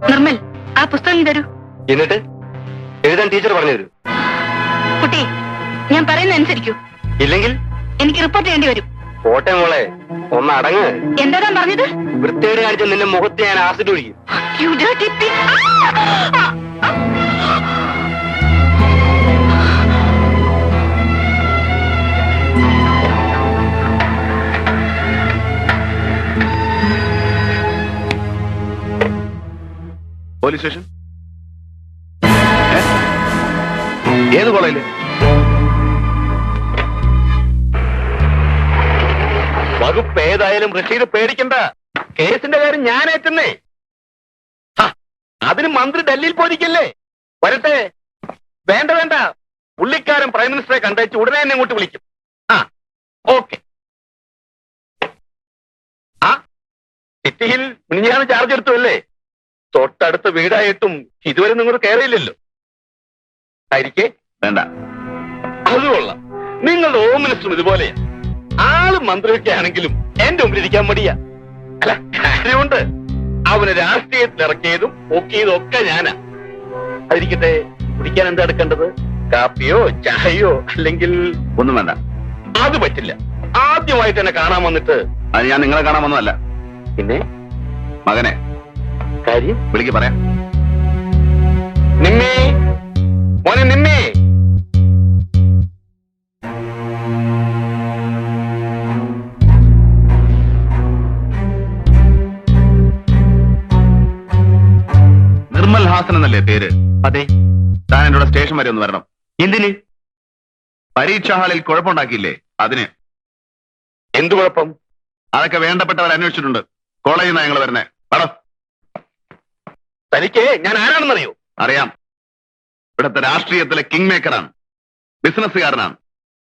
നിർമ്മൽ, ആ പുസ്തകം തരൂ. എന്നിട്ട് എഴുതാൻ ടീച്ചർ പറഞ്ഞു തരൂ. കുട്ടി, ഞാൻ പറയുന്ന അനുസരിക്കൂ, ഇല്ലെങ്കിൽ എനിക്ക് റിപ്പോർട്ട് ചെയ്യേണ്ടി വരും. കോട്ടെ മോളെ, ഒന്ന് അടങ്ങ്. എന്താ പറഞ്ഞത്? വൃത്തിയോട് കാണിച്ച നിന്റെ മുഖത്ത് ഞാൻ ആസിഡ് ഒഴിക്കും. You dirty pig. Police station ഏത് കോളേജില്? വകുപ്പ് ഏതായാലും റഷീദ് പേടിക്കണ്ട. കേസിന്റെ കാര്യം ഞാൻ ഏറ്റുന്നേ. അതിന് മന്ത്രി ഡൽഹിയിൽ പോയിരിക്കല്ലേ? വരട്ടെ. വേണ്ട വേണ്ട, പുള്ളിക്കാരൻ പ്രൈം മിനിസ്റ്ററെ കണ്ടേച്ച് ഉടനെ എന്നെ ഇങ്ങോട്ട് വിളിക്കും. ഓക്കെ. സിറ്റിയിൽ മിനിഞ്ഞാന്ന് ചാർജ് എടുത്തു അല്ലേ? തൊട്ടടുത്ത് വീടായിട്ടും ഇതുവരെ നിങ്ങൾ കയറിയില്ലല്ലോ. ആയിരിക്കേ? വേണ്ട. അത് കൊള്ളാം. നിങ്ങളുടെ ഹോം മിനിസ്റ്ററും ഇതുപോലെയാ. ആളും മന്ത്രിയൊക്കെ ആണെങ്കിലും എന്റെ മുമ്പിൽ ഇരിക്കാൻ മടിയാ. അല്ല, കാര്യമുണ്ട്. അവന് രാഷ്ട്രീയത്തിൽ ഇറക്കിയതും പൊക്കിയതും ഒക്കെ ഞാനാ. അതിരിക്കട്ടെ, കുടിക്കാൻ എന്താ എടുക്കേണ്ടത്? കാപ്പിയോ ചായയോ അല്ലെങ്കിൽ? ഒന്നും വേണ്ട. അത് പറ്റില്ല. ആദ്യമായിട്ട് എന്നെ കാണാൻ വന്നിട്ട്. അത് ഞാൻ നിങ്ങളെ കാണാൻ വന്നതല്ല. പിന്നെ മകനെ കാര്യം വിളിക്ക്, പറയാം. നിമ്മേ, മോനെ നിമ്മേ. നിർമ്മൽ ഹാസൻ എന്നല്ലേ പേര്? അതെ. താൻ എന്നോട് സ്റ്റേഷൻ വരെ ഒന്ന് വരണം. എന്തിന്? പരീക്ഷാ ഹാളിൽ കുഴപ്പമുണ്ടാക്കിയില്ലേ, അതിന്. എന്തു കുഴപ്പം? അതൊക്കെ വേണ്ടപ്പെട്ടവർ അന്വേഷിച്ചിട്ടുണ്ട്. കോളേജിൽ നിന്നാണ് ഞങ്ങൾ വരുന്നേ. വേണം. തനിക്ക് ഞാൻ ആരാണെന്നറിയോ? അറിയാം. ഇവിടുത്തെ രാഷ്ട്രീയത്തിലെ കിങ് മേക്കറാണ്, ബിസിനസ്സുകാരനാണ്.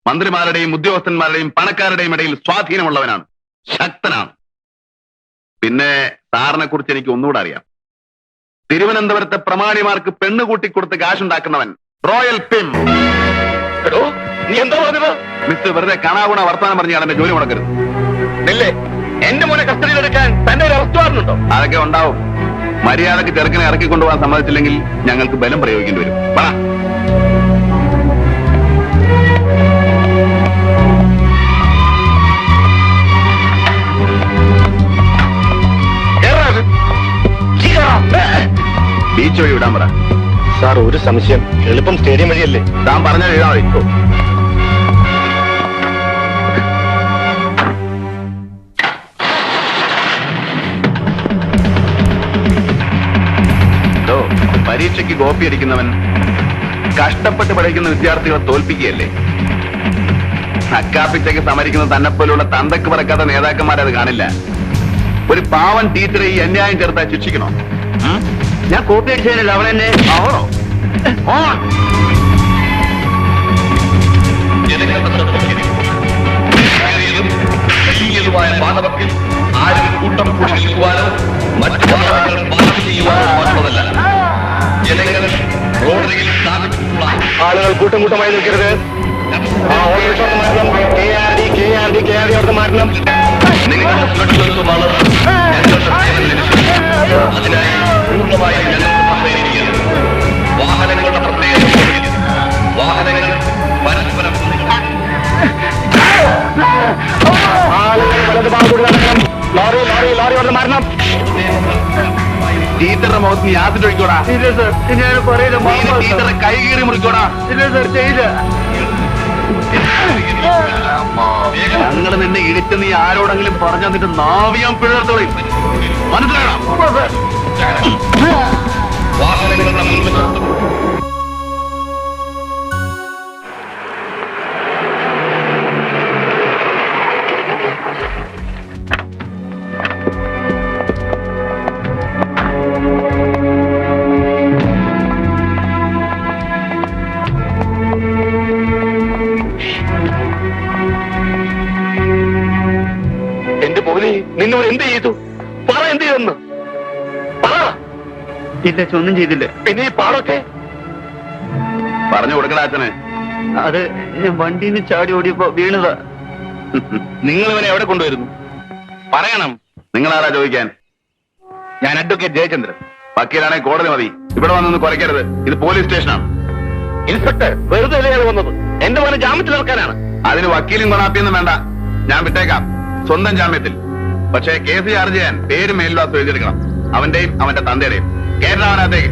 മന്ത്രിമാരുടെയും ഉദ്യോഗസ്ഥന്മാരുടെയും പണക്കാരുടെയും ഇടയിൽ സ്വാധീനമുള്ളവനാണ്, ശക്തനാണ്. പിന്നെ സാറിനെ കുറിച്ച് എനിക്ക് ഒന്നുകൂടെ അറിയാം. തിരുവനന്തപുരത്തെ പ്രമാണിമാർക്ക് പെണ്ണുകൂട്ടി കൊടുത്ത് കാശുണ്ടാക്കുന്നവൻ, റോയൽ പിം. നീ എന്താ പറഞ്ഞത്? മിസ്റ്റർ വെറുതെ കാണാകുണ വർത്താനം പറഞ്ഞാൽ എന്റെ ജോലി മുടക്കരുത്. നില്ലേ, എന്റെ മോനെ കസ്റ്റഡിയിലെടുക്കാൻ തന്റെ ഒരു അറസ്റ്റ് വാറന്റ് ഉണ്ടോ? അതൊക്കെ ഉണ്ടാവും. മര്യാദക്ക് ചെറുക്കനെ ഇറക്കിക്കൊണ്ടുപോകാൻ സമ്മതിച്ചില്ലെങ്കിൽ ഞങ്ങൾക്ക് ബലം പ്രയോഗിക്കേണ്ടി വരും. വാ. ബീച്ച് വഴി വിടാൻ പറ. സാർ, ഒരു സംശയം. എളുപ്പം സ്റ്റേഡിയം വഴിയല്ലേ? താൻ പറഞ്ഞ എഴുതാൻ മതി. പരീക്ഷയ്ക്ക് കോപ്പി അടിക്കുന്നവൻ കഷ്ടപ്പെട്ട് പഠിക്കുന്ന വിദ്യാർത്ഥികളെ തോൽപ്പിക്കുകയല്ലേ? അക്കാപ്പിച്ചയ്ക്ക് സമരിക്കുന്ന തന്നെപ്പോലുള്ള തന്തക്ക് പറക്കാത്ത നേതാക്കന്മാരത് കാണില്ല. ഒരു പാവൻ ടീച്ചറെ ഈ അന്യായം ചേർത്താൽ ശിക്ഷിക്കണോ? ഞാൻ കോപ്പി അടിച്ചതിനല്ല, അവളെന്നെ. ആവണോ? മാനവത്തിൽ ആരും കൂട്ടം കൂടി നിൽക്കുവാനോ മറ്റു ചെയ്യുവാനോ മാത്രമല്ല, ജനങ്ങൾ റോഡരികിൽ സ്ഥാപിച്ചിട്ടുള്ള ആളുകൾ കൂട്ടം കൂട്ടമായി നിൽക്കരുത്. അവിടുത്തെ മാറ്റണം. നിങ്ങളുടെ സുരക്ഷിതത്വമാണ് ഞങ്ങളുടെ ലക്ഷ്യം. അതിനായി പൂർണ്ണമായി ഞങ്ങൾക്ക് സഹകരിക്കുന്നത്. വാഹനങ്ങളുടെ പ്രത്യേക വാഹനങ്ങൾ പരസ്പരം ടീച്ചറുടെ മുഖത്ത് നീ ആസിഡ് ഒഴിക്കോടാ. ടീച്ചറെ കൈ കീറി മുറിക്കോടാ. ഞങ്ങൾ നിന്നെ ഇടിച്ച് നീ ആരോടെങ്കിലും പറഞ്ഞു തന്നിട്ട് നാവിയാൻ പിഴർത്തോളി. മനസ്സിലാകണം. വാഹനങ്ങളുടെ മുൻപിൽ നിന്നോട് എന്ത് ചെയ്തു? പറ, എന്ത് ചെയ്തെന്ന് പറ. ഇല്ല, ഒന്നും ചെയ്തില്ല. പിന്നെ ഈ പാടൊക്കെ പറഞ്ഞു കൊടുക്കടാ അച്ഛനെ. അത് ഞാൻ വണ്ടിയിൽ നിന്ന് ചാടി ഓടിയപ്പോ വീണതാ. നിങ്ങൾ ഇവനെ എവിടെ കൊണ്ടുവരുന്നു? പറയണം. നിങ്ങളാരാ ചോദിക്കാൻ? ഞാൻ അഡ്വക്കേറ്റ് ജയചന്ദ്രൻ. വക്കീലാണെങ്കിൽ കോടതി മതി. ഇവിടെ വന്നൊന്ന് കുറയ്ക്കരുത്. ഇത് പോലീസ് സ്റ്റേഷനാണ്. ഇൻസ്പെക്ടർ വെറുതെ അയാൾ വന്നത് എന്റെ മോനെ ജാമ്യത്തിൽ ഇറക്കാനാണ്. അതിന് വക്കീലും കൊണാപ്പിയൊന്നും വേണ്ട. ഞാൻ വിട്ടേക്കാം സ്വന്തം ജാമ്യത്തിൽ. പക്ഷേ കേസ് ചാർജ് ചെയ്യാൻ പേര് മേൽവാസം എഴുതിയെടുക്കണം. അവന്റെയും അവന്റെ തന്തയുടെയും. കേരള അവനകത്തേക്ക്.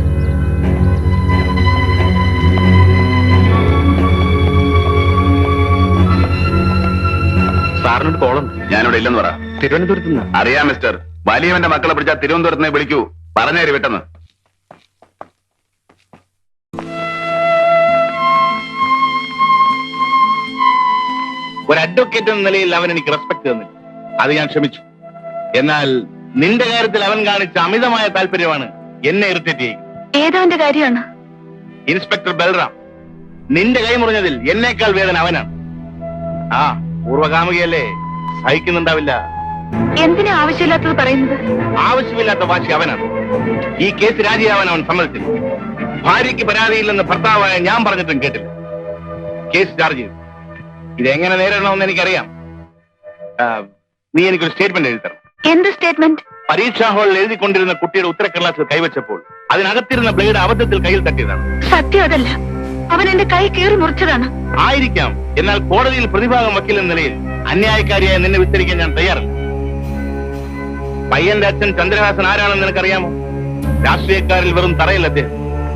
സാറിനോട് കോളം ഞാനിവിടെ ഇല്ലെന്ന് പറ. തിരുവനന്തപുരത്ത് നിന്ന്. അറിയാം മിസ്റ്റർ. വലിയവന്റെ മക്കളെ പിടിച്ചാൽ തിരുവനന്തപുരത്ത് വിളിക്കൂ. പറഞ്ഞേരി വിട്ടെന്ന്. ഒരു അഡ്വക്കേറ്റ് എന്ന നിലയിൽ അവൻ എനിക്ക് റെസ്പെക്ട് തന്നില്ല. അത് ഞാൻ ക്ഷമിച്ചു. എന്നാൽ നിന്റെ കാര്യത്തിൽ അവൻ കാണിച്ച അമിതമായ താല്പര്യമാണ് എന്നെ ഇറിറ്റേറ്റ് ചെയ്യുന്നത്. ഏതവന്റെ കാര്യമാണ്? ഇൻസ്പെക്ടർ ബൽറാം. നിന്റെ കൈ മുറിഞ്ഞതിൽ എന്നേക്കാൾ വേദന അവനാണ്. ആ പൂർവകാമുകയല്ലേ, സഹിക്കുന്നുണ്ടാവില്ല. എന്തിനാ ആവശ്യമില്ലാത്തത് പറയുന്നത്? ആവശ്യമില്ലാത്ത വാശി അവനാണ്. ഈ കേസ് രാജിയാവാൻ അവൻ സമ്മതിച്ചില്ല. ഭാര്യയ്ക്ക് പരാതിയില്ലെന്ന് ഭർത്താവായ ഞാൻ പറഞ്ഞിട്ടും കേട്ടില്ല. കേസ് ചാർജ് ചെയ്തു. ഇതെങ്ങനെ നേരിടണമെന്ന് എനിക്കറിയാം. നീ എനിക്കൊരു സ്റ്റേറ്റ്മെന്റ് എഴുതി തരണം. എന്ത് സ്റ്റേറ്റ്മെന്റ്? പരീക്ഷാ ഹാളിൽ എഴുതിക്കൊണ്ടിരുന്ന കുട്ടിയുടെ ഉത്തരക്കടലാസിൽ കൈവച്ചപ്പോൾ അതിനകത്തിരുന്ന ബ്ലേഡ് അബദ്ധത്തിൽ കയ്യിൽ തട്ടിയതാണ്. സത്യം അതല്ല. അവൻ എന്റെ കൈ കീറി മുറിച്ചതാണ്. ആയിരിക്കാം. എന്നാൽ കോടതിയിൽ പ്രതിഭാഗം വക്കീൽ എന്ന നിലയിൽ അന്യായക്കാരിയായ നിന്നെ വിസ്തരിക്കാൻ ഞാൻ തയ്യാറല്ല. പയ്യന്റെ അച്ഛൻ ചന്ദ്രഹാസൻ ആരാണെന്ന് നിനക്കറിയാമോ? രാഷ്ട്രീയക്കാരിൽ വെറും തറയിൽ അദ്ദേഹം.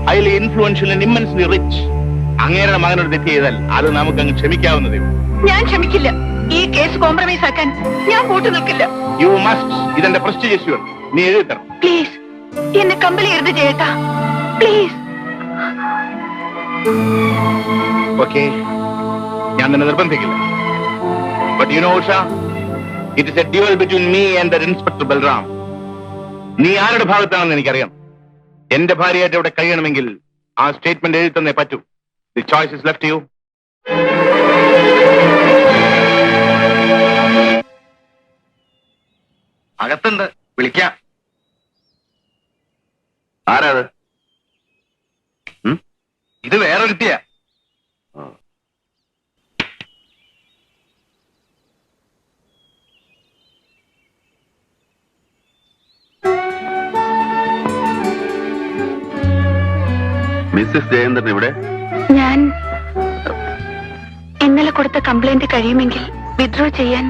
Highly influential and immensely rich. അങ്ങേരുടെ മകനോട് തെറ്റ് ചെയ്താൽ അത് നമുക്ക് അങ്ങ് ക്ഷമിക്കാവുന്നതേ. ഞാൻ ക്ഷമിക്കില്ല. ഈ കേസ് കോംപ്രമൈസ് ആക്കാൻ ഞാൻ കൂട്ടു നിൽക്കില്ല. You must. ഇതെന്റെ പ്രസ്റ്റീജ് ഇഷ്യൂ ആണ്. നീ എഴുതി തരണം. പ്ലീസ് എന്നെ കമ്പലി എഴുതി ചെയ്യട്ടാ. പ്ലീസ്. ഓക്കെ, ഞാൻ നിന്നെ നിർബന്ധിക്കില്ല. But you know Usha, it is a duel between me and the inspector Balram. നീ ആരുടെ ഭാഗത്താണെന്ന് എനിക്കറിയാം. എന്റെ ഭാര്യയായിട്ട് ഇവിടെ കഴിയണമെങ്കിൽ ആ സ്റ്റേറ്റ്മെന്റ് എഴുതി തന്നേ പറ്റൂ. The choice is left you. അകത്തുണ്ട്, വിളിക്കാം. ആരാത്? ഇത് വേറൊരുത്തിയാ. മിസ്സിസ് ജയന്തൻ ഇവിടെ? ഞാൻ ഇന്നലെ കൊടുത്ത കംപ്ലൈന്റ് കഴിയുമെങ്കിൽ വിത്ഡ്രോ ചെയ്യാൻ.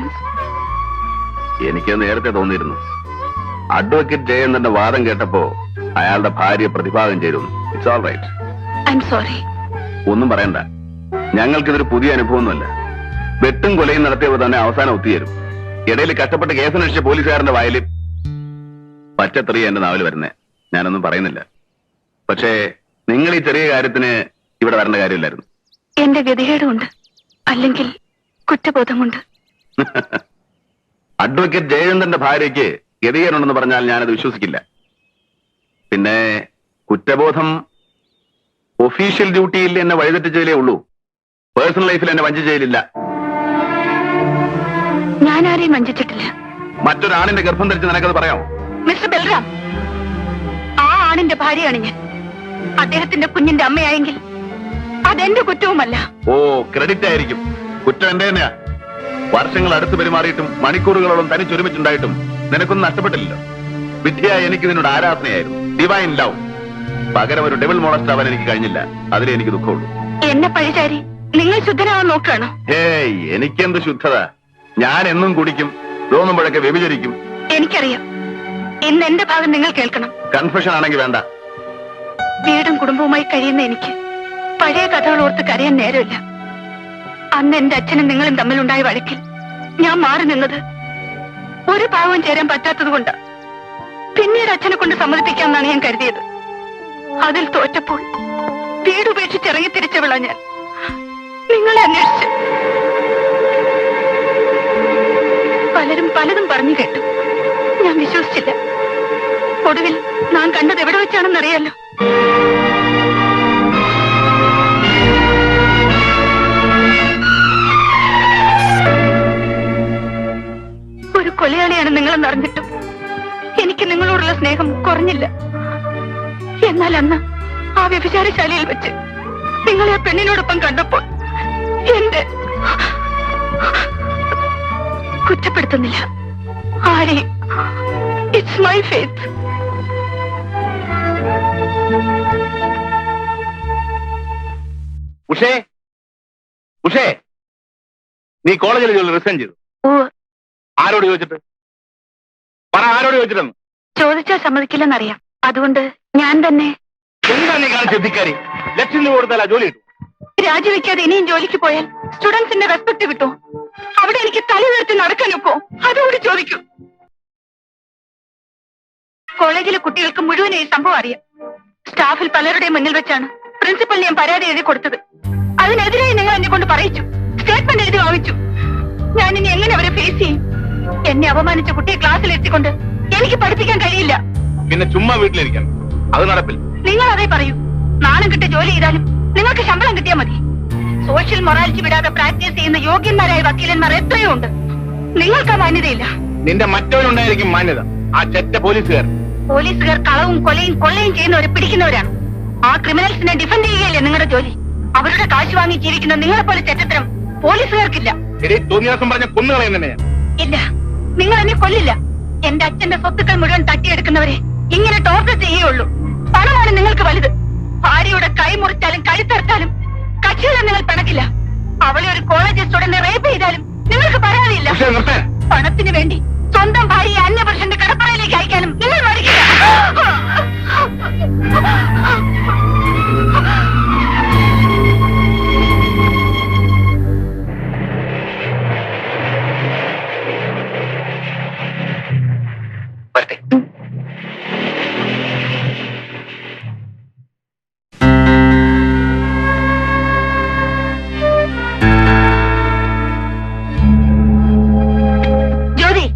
എനിക്ക് നേരത്തെ തോന്നിയിരുന്നു. അഡ്വക്കേറ്റ് ജയന്തന്റെ വാദം കേട്ടപ്പോ അയാളുടെ ഭാര്യ പ്രതിഭാഗം ചെയ്തിരുന്നു. It's all right. I'm sorry. ഒന്നും പറയണ്ട. ഞങ്ങൾക്കിതൊരു പുതിയ അനുഭവമൊന്നുമല്ല. വെട്ടും കൊലയും നടത്തിയവർ തന്നെ അവസാനം ഒത്തുചേരും. ഇടയിൽ കഷ്ടപ്പെട്ട് കേസന്വേഷിച്ച പോലീസുകാരന്റെ വായിൽ പച്ചത്തെറിയ എന്റെ നാവിൽ വരുന്നേ. ഞാനൊന്നും പറയുന്നില്ല. പക്ഷേ നിങ്ങൾ ഈ ചെറിയ കാര്യത്തിന് ഇവിടെ വരേണ്ട കാര്യമില്ലായിരുന്നു. എന്റെ ഗതികേടുമുണ്ട്, അല്ലെങ്കിൽ കുറ്റബോധം കൊണ്ട്. അഡ്വക്കേറ്റ് ജയചന്ദ്രന്റെ ഭാര്യയ്ക്ക് ഗതികേടുണ്ടെന്ന് പറഞ്ഞാൽ ഞാനത് വിശ്വസിക്കില്ല. പിന്നെ കുറ്റബോധം ഒഫീഷ്യൽ ഡ്യൂട്ടിയിൽ എന്നെ വഴിതെറ്റിച്ചതിലേ ഉള്ളൂ. പേഴ്സണൽ ലൈഫിൽ എന്നെ വഞ്ചിച്ചതിലില്ല. ഞാൻ ആരെയും വഞ്ചിച്ചിട്ടില്ല. മറ്റൊരാണിന്റെ ഗർഭം ധരിച്ച് നിനക്കത് പറയാമോ? മിസ്റ്റർ ബൽറാം, ആ ആണിന്റെ ഭാര്യയാണ് ഞാൻ. അദ്ദേഹത്തിന്റെ കുഞ്ഞിന്റെ അമ്മയായെങ്കിൽ അതെന്റെ കുറ്റവുമല്ല. ഓ, ക്രെഡിറ്റ് ആയിരിക്കും. കുറ്റം എന്റെ തന്നെയാ. വർഷങ്ങൾ അടുത്ത് പെരുമാറിയിട്ടും മണിക്കൂറുകളോളം തനിച്ചൊരുമിച്ചുണ്ടായിട്ടും നിനക്കൊന്നും നഷ്ടപ്പെട്ടില്ലല്ലോ. വിദ്യയായി എനിക്ക് നിന്നോട് ആരാധനയായിരുന്നു. Divine love. പകരം ഒരു ഡെവിൾ മോളസ്റ്റ് ആവാൻ എനിക്ക് കഴിഞ്ഞില്ല. അതിലേ എനിക്ക് ദുഃഖമുള്ളൂ. എന്നെ പഴിചാരി നിങ്ങൾ ശുദ്ധനാവാൻ നോക്കുകയാണോ? ഹേയ്, എനിക്കെന്ത് ശുദ്ധത. ഞാൻ എന്നും കുടിക്കും, തോന്നുമ്പോഴൊക്കെ വ്യഭിചരിക്കും. എനിക്കറിയാം. ഇന്ന് എന്റെ ഭാഗം നിങ്ങൾ കേൾക്കണം. കൺഫെഷൻ ആണെങ്കിൽ വേണ്ട. വീടും കുടുംബവുമായി കഴിയുന്ന എനിക്ക് പഴയ കഥകൾ ഓർത്ത് കരയാൻ നേരമില്ല. അന്ന് എന്റെ അച്ഛനും നിങ്ങളും തമ്മിലുണ്ടായ വഴക്കിൽ ഞാൻ മാറി നിന്നത് ഒരു ഭാവവും ചേരാൻ പറ്റാത്തത് കൊണ്ട്. പിന്നീട് അച്ഛനെ കൊണ്ട് സമ്മതിപ്പിക്കാമെന്നാണ് ഞാൻ കരുതിയത്. അതിൽ തോറ്റപ്പോൾ വീടുപേക്ഷിച്ചിറങ്ങി തിരിച്ചവളാ ഞാൻ. നിങ്ങളെ അന്വേഷിച്ച് പലരും പലതും പറഞ്ഞു കേട്ടു. ഞാൻ വിശ്വസിച്ചില്ല. ഒടുവിൽ ഞാൻ കണ്ടത് എവിടെ വെച്ചാണെന്നറിയാലോ. ഒരു കൊലയാളിയാണ് നിങ്ങളെന്ന് അറിഞ്ഞിട്ടും എനിക്ക് നിങ്ങളോടുള്ള സ്നേഹം കുറഞ്ഞില്ല. എന്നാൽ അന്ന് ആ വ്യഭിചാരശാലയിൽ വെച്ച് നിങ്ങളെ ആ പെണ്ണിനോടൊപ്പം കണ്ടപ്പോൾ എന്റെ കുറ്റപ്പെടുത്തുന്നില്ല ആരെയും. It's my faith. ഉഷേ ഉഷേ, നീ കോളേജിൽ റിസൈൻ ചെയ്തു. ഓ, ആരോട് ചോദിച്ചിട്ട്? പറ, ആരോട് ചോദിച്ചിട്ടെന്ന്? ചോദിച്ചാൽ സമ്മതിക്കില്ലെന്നറിയാം. അതുകൊണ്ട് ഞാൻ തന്നെ. എന്താ നീ കാണിച്ച ധിക്കാരി? ലക്ഷം രൂപ കൊടുത്താൽ ആ ജോലി കിട്ടും. രാജിവെക്കാതെ ഇനിയും ജോലിക്ക് പോയാൽ സ്റ്റുഡൻസിന്റെ റെസ്പെക്ട് കിട്ടും. അവിടെ എനിക്ക് തല ഉയർത്തി നടക്കാനൊക്കോ? അതുകൂടി ചോദിക്കൂ. കോളേജിലെ കുട്ടികൾക്ക് മുഴുവൻ ഈ സംഭവം അറിയാം. സ്റ്റാഫിൽ പലരുടെയും മുന്നിൽ വെച്ചാണ് പ്രിൻസിപ്പലിന് ഞാൻ പരാതി എഴുതി കൊടുത്തത്. അതിനെതിരായി നിങ്ങൾ എന്നെ കൊണ്ട് പറയിച്ചു, സ്റ്റേറ്റ്മെന്റ് എഴുതി വാങ്ങിച്ചു. ഞാൻ ഇനി എങ്ങനെ അവരെ ഫേസ് ചെയ്യും? എന്നെ അപമാനിച്ച കുട്ടിയെ ക്ലാസ്സിൽ എത്തിക്കൊണ്ട് എനിക്ക് പഠിപ്പിക്കാൻ കഴിയില്ല. പിന്നെ ചുമ്മാ വീട്ടിലിരിക്കണം, അത് നടപ്പില്ല. നിങ്ങൾ അതേ പറയൂ. നാണം കിട്ടി ജോലി ചെയ്താലും നിങ്ങൾക്ക് ശമ്പളം കിട്ടിയാൽ മതി. സോഷ്യൽ മൊറാലിറ്റി വിടാതെ പ്രാക്ടീസ് ചെയ്യുന്ന യോഗ്യന്മാരായ വക്കീലന്മാർ എത്രയോ ഉണ്ട്. നിങ്ങൾക്ക് ആ മാന്യതയില്ല. നിന്റെ മറ്റവനുണ്ടായിരിക്കും മാന്യത, ആ ചെറ്റ പോലീസുകാർ. പോലീസുകാർ കളവും കൊലയും കൊള്ളയും ചെയ്യുന്നവരെ പിടിക്കുന്നവരാണ്. ആ ക്രിമിനൽസിനെ ഡിഫെൻഡ് ചെയ്യുകയല്ലേ നിങ്ങളുടെ ജോലി. അവരുടെ കാശ് വാങ്ങി ജീവിക്കുന്ന നിങ്ങളെ പോലെ ചെറ്റത്തരം പോലീസുകാർക്കില്ല. തോന്നിയാസം പറഞ്ഞ കൊന്നുകളയും തന്നെ ഞാൻ. ഇല്ല, നിങ്ങൾ എന്നെ കൊല്ലില്ല. എന്റെ അച്ഛന്റെ സ്വത്തുക്കൾ മുഴുവൻ തട്ടിയെടുക്കുന്നവരെ ഇങ്ങനെ ടോർച്ചർ ചെയ്യുകയുള്ളൂ. പണമാണ് നിങ്ങൾക്ക് വലുത്. ഭാര്യയുടെ കൈ മുറിച്ചാലും കഴുത്തറുത്താലും കക്ഷികളെ നിങ്ങൾ പിണക്കില്ല. അവളെ ഒരു കോളേജ് സ്റ്റുഡന്റ് റേപ്പ് ചെയ്താലും നിങ്ങൾക്ക് പരാതിയില്ല. പണത്തിന് വേണ്ടി സ്വന്തം ഭാര്യയെ അന്യപുരുഷന്റെ കടപ്പറയിലേക്ക് അയക്കാനും നിങ്ങൾ മടിക്കില്ല. വരട്ടെ. ജ്യോതി,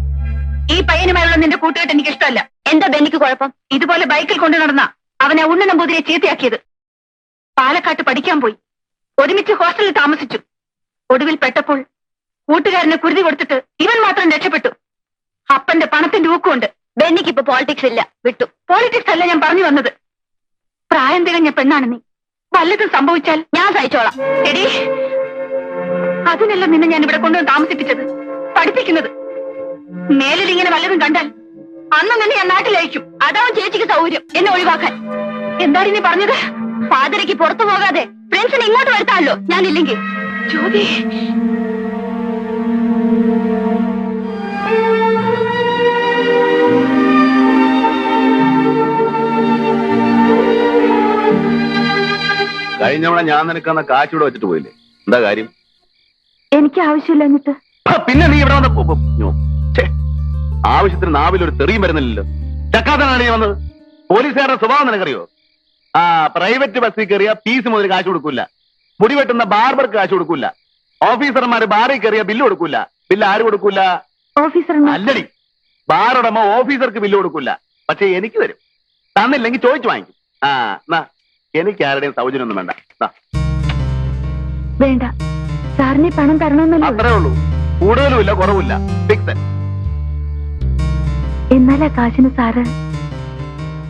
ഈ പയ്യനുമായുള്ള നിന്റെ കൂട്ടുകെട്ട് എനിക്ക് ഇഷ്ടമല്ല. എന്താ ബെന്നിക്ക് കുഴപ്പം? ഇതുപോലെ ബൈക്കിൽ കൊണ്ടു നടന്ന അവനെ ഉണ്ണ നമ്പൂതിരെ ചീത്തയാക്കിയത്. പാലക്കാട്ട് പഠിക്കാൻ പോയി, ഒരുമിച്ച് ഹോസ്റ്റലിൽ താമസിച്ചു. ഒടുവിൽ പെട്ടപ്പോൾ കൂട്ടുകാരനെ കുരുതി കൊടുത്തിട്ട് ഇവൻ മാത്രം രക്ഷപ്പെട്ടു. അപ്പന്റെ പണത്തിന്റെ ഊക്കുണ്ട്. ബെന്നിക്ക് ഇപ്പൊ പോളിറ്റിക്സ് ഇല്ല, വിട്ടു. പോളിറ്റിക്സ് അല്ല ഞാൻ പറഞ്ഞു വന്നത്. പ്രായം തികഞ്ഞ പെണ്ണാണ് നീ. വല്ലതും സംഭവിച്ചാൽ ഞാൻ സഹിച്ചോളാം. എടീ, അതിനല്ല നിന്നെ ഞാൻ ഇവിടെ കൊണ്ടുവന്ന് താമസിപ്പിച്ചത്, പഠിപ്പിക്കുന്നത്. മേലിൽ ഇങ്ങനെ വല്ലതും കണ്ടാൽ അന്ന് നിന്നെ ഞാൻ നാട്ടിലയക്കും. അതാവും ചേച്ചിക്ക് സൗകര്യം എന്നെ ഒഴിവാക്കാൻ. എന്താണ് നീ പറഞ്ഞത്? ഫാദറിക്ക് പുറത്തു പോകാതെ ഫ്രണ്ട്സിനെ ഇങ്ങോട്ട് വരുത്താമല്ലോ ഞാനില്ലെങ്കിൽ. ജ്യോതി, കഴിഞ്ഞവണ ഞാൻ നിനക്കന്ന കാശൂടെ വെച്ചിട്ട് പോയില്ലേ? എന്താ കാര്യം? എനിക്ക് ആവശ്യമില്ല. എന്നിട്ട് പിന്നെ നീ ഇവിടെ വന്ന ആവശ്യത്തിന് നാവിലൊരു തെറിയും വരുന്നില്ലല്ലോ. ചക്കാത്തനാണ് നീ വന്നത്. പോലീസുകാരുടെ സ്വഭാവം നിനക്കറിയോ? പ്രൈവറ്റ് ബസ്സിൽ കയറിയ ഫീസ് മുതൽ കാശ് കൊടുക്കൂല. മുടി വെട്ടുന്ന ബാർബർക്ക് കാശ് കൊടുക്കൂല. ഓഫീസർമാര് ബാറിൽ കയറിയ ബില്ല് കൊടുക്കൂല. ബില്ല് ആര് കൊടുക്കൂല? ഓഫീസർമാർ. അല്ലടി, ബാറുടമ ഓഫീസർക്ക് ബില്ല് കൊടുക്കൂല. പക്ഷെ എനിക്ക് തരും. തന്നില്ലെങ്കിൽ ചോദിച്ചു വാങ്ങിക്കും. എന്നാ എനിക്ക് ആരുടെയും സൗജന്യമൊന്നും വേണ്ട. വേണ്ട, സാറിന് പണം തരണമെന്നല്ലോ. അത്രേ ഉള്ളൂ, കൂടുതലുമില്ല കുറവില്ല. ഫിക്സഡ്. എന്നാൽ ആ കാശിന് സാറ്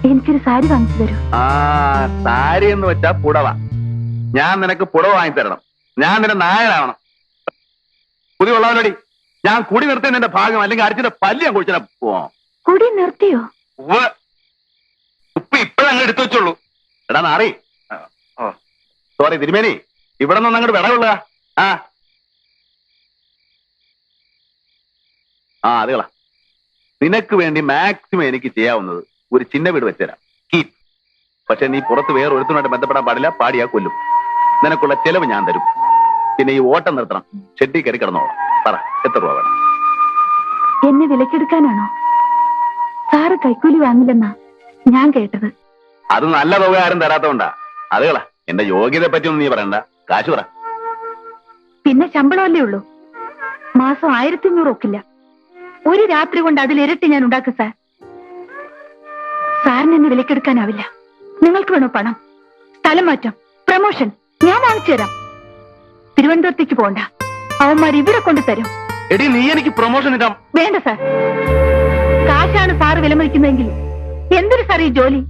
എനിക്കൊരു സാരി വാങ്ങിച്ചു തരൂ. സാരി എന്ന് വെച്ചാ പുടവ. ഞാൻ നിനക്ക് പുടവ വാങ്ങി തരണം. ഞാൻ നിന്റെ നായനാവണം. പുതിയ ഉള്ളവനോടി ഞാൻ കുടി നിർത്തിയ നിന്റെ ഭാഗം, അല്ലെങ്കിൽ അടിച്ചിന്റെ പല്ലി ഞാൻ കുടിച്ചാ പോവാം. കുടി നിർത്തിയോ? ഉപ്പ് ഇപ്പഴങ്ങ് എടുത്തു വെച്ചോളൂ. എടാ നാറി, സോറി തിരുമേനി, ഇവിടെ നിന്ന് അങ്ങോട്ട് വിടവുള്ള. അതുകളാ. നിനക്ക് വേണ്ടി മാക്സിമം എനിക്ക് ചെയ്യാവുന്നത് ഒരു ചിന്ന വീട് വെച്ചുതരാം. കീപ്. പക്ഷെ നീ പുറത്ത് വേറെ ഒരുത്തനുമായിട്ട് ബന്ധപ്പെടാൻ പാടില്ല. പാടിയാ കൊല്ലും. നിനക്കുള്ള ചെലവ് ഞാൻ തരും. പിന്നെ ഈ ഓട്ടം നിർത്തണം. ഷെഡ്ഡിൽ കയറി കിടന്നോളാം. പറ, എത്ര രൂപ വേണം? എന്നെ വിലക്കെടുക്കാനാണോ? സാറ് കൈക്കൂലി വാങ്ങില്ലെന്നാ ഞാൻ കേട്ടത്. അത് നല്ല തുക ആരും തരാത്തോണ്ടാ. അതുകളാ. എന്റെ യോഗ്യതയെ പറ്റിയൊന്നും നീ പറയണ്ട. കാശ് പറ. പിന്നെ ശമ്പളമല്ലേ ഉള്ളൂ. മാസം 1500 ഒക്കില്ല. ഒരു രാത്രി കൊണ്ട് അതിലിരട്ടി ഞാൻ ഉണ്ടാക്കും സാർ. സാറിന് എന്നെ വിലക്കെടുക്കാനാവില്ല. നിങ്ങൾക്ക് വേണോ പണം, സ്ഥലം മാറ്റം, പ്രമോഷൻ? ഞാൻ വാങ്ങിച്ചു തരാം. തിരുവനന്തപുരത്തേക്ക് പോകണ്ട, അവന്മാർ ഇവിടെ കൊണ്ടുതരും. എടി, നീ എനിക്ക് പ്രൊമോഷൻ ഇടാം. വേണ്ട സാർ. കാശാണ് സാറ് വിലമതിക്കുന്നതെങ്കിൽ എന്തൊരു സാർ ഈ ജോലി?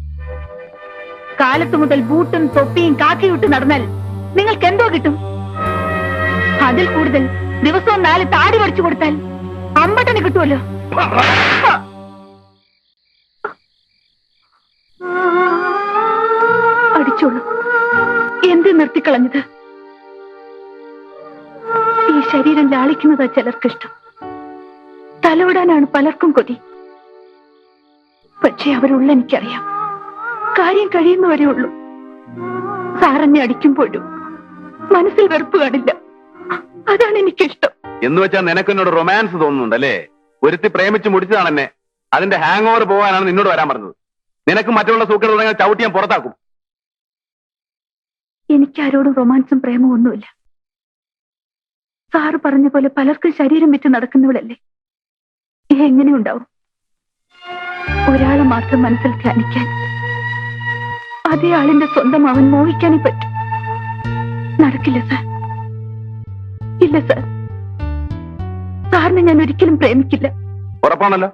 കാലത്ത് മുതൽ ബൂട്ടും തൊപ്പിയും കാക്കിയിട്ട് നടന്നാൽ നിങ്ങൾക്ക് എന്തോ കിട്ടും? അതിൽ കൂടുതൽ ദിവസവും 4 താടി വടിച്ചു കൊടുത്താൽ അമ്പട്ടന് കിട്ടുമല്ലോ. എന്ത് നിർത്തിക്കളഞ്ഞത്? ഈ ശരീരം ലാളിക്കുന്നതാ ചിലർക്കിഷ്ടം, തലോടാനാണ് പലർക്കും കൊതി. പക്ഷെ അവരുള്ള എനിക്കറിയാം, കാര്യം കഴിയുന്നവരേ ഉള്ളൂ. സാറെന്നെ അടിക്കുമ്പോഴും മനസ്സിൽ വെറുപ്പ് കാണില്ല. അതാണ് എനിക്കിഷ്ടം. എന്ന് വെച്ചാൽ നിനക്കെന്നോട് റൊമാൻസ് തോന്നുന്നുണ്ടല്ലേ? ഒരുത്തി പ്രേമിച്ച് മുടിച്ചതാണ് എന്നെ. അതിന്റെ ഹാങ് ഓവർ പോകാനാണ് നിന്നോട് വരാൻ പറഞ്ഞത്. നിനക്ക് മറ്റുള്ള സൂക്കർ തുടങ്ങിയാൽ ചവിട്ടി ഞാൻ പുറത്താക്കും. എനിക്കാരോടും റൊമാൻസും പ്രേമവും ഒന്നുമില്ല. സാറ് പറഞ്ഞ പോലെ പലർക്കും ശരീരം വിറ്റ് നടക്കുന്നവളല്ലേ. എങ്ങനെ ഉണ്ടാവും? ഒരാളെ മാത്രം മനസ്സിൽ ധ്യാനിക്കാൻ, അതേ ആളിന്റെ സ്വന്തം അവൻ മോഹിക്കാനേ പറ്റും. നടക്കില്ല സാർ, ഇല്ല സാർ. സാറിനെ ഞാൻ ഒരിക്കലും പ്രേമിക്കില്ല. ഉറപ്പാണല്ലോ?